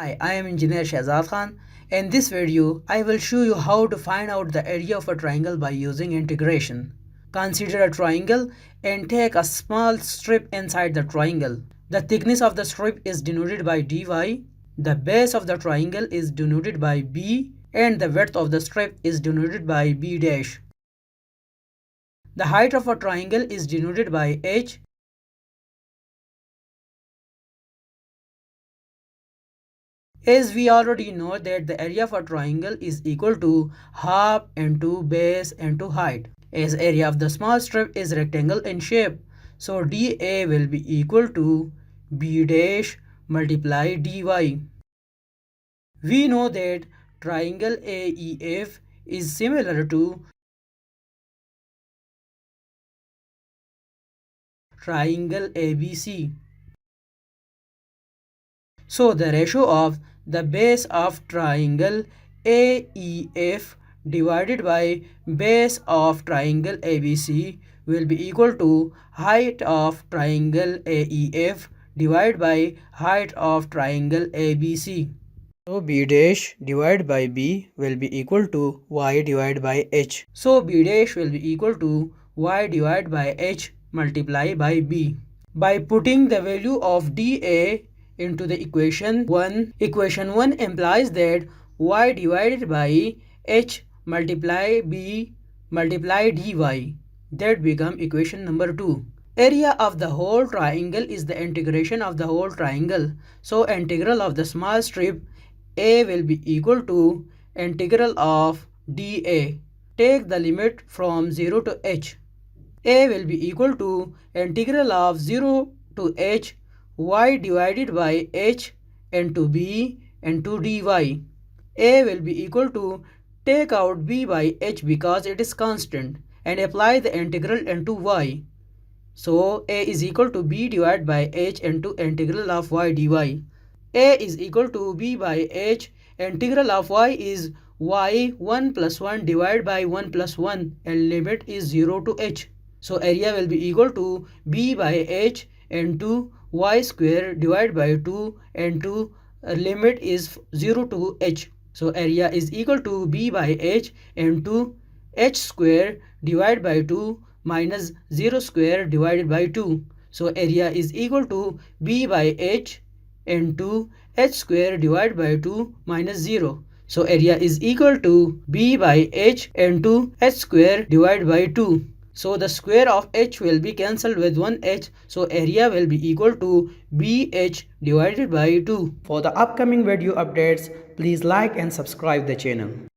Hi, I am Engineer Shahzad Khan. In this video, I will show you how to find out the area of a triangle by using integration. Consider a triangle and take a small strip inside the triangle. The thickness of the strip is denoted by dy, the base of the triangle is denoted by b, and the width of the strip is denoted by b dash. The height of a triangle is denoted by h. As we already know that the area of a triangle is equal to half into base into height. As area of the small strip is rectangle in shape, so dA will be equal to b dash multiply dy. We know that triangle AEF is similar to triangle ABC. So the ratio of the base of triangle AEF divided by base of triangle ABC will be equal to height of triangle AEF divided by height of triangle ABC. So B dash divided by B will be equal to Y divided by H. So B dash will be equal to Y divided by H multiplied by B. By putting the value of dA into the equation 1 implies that y divided by h multiply b multiply dy. That become equation number 2. Area of the whole triangle is the integration of the whole triangle. So integral of the small strip a will be equal to integral of dA. Take the limit from 0 to h. A will be equal to integral of 0 to h y divided by h into b into dy. A will be equal to take out b by h because it is constant and apply the integral into y. So a is equal to b divided by h into integral of y dy. A is equal to b by h. Integral of y is y 1 plus 1 divided by 1 plus 1 and limit is 0 to h. So area will be equal to b by h into y square divided by 2 into limit is 0 to h. So area is equal to b by h into h square divided by 2 minus 0 square divided by 2. So area is equal to b by h into h square divided by 2 minus 0. So area is equal to b by h into h square divided by 2. So the square of h will be cancelled with 1h. So area will be equal to bh divided by 2. For the upcoming video updates, please like and subscribe the channel.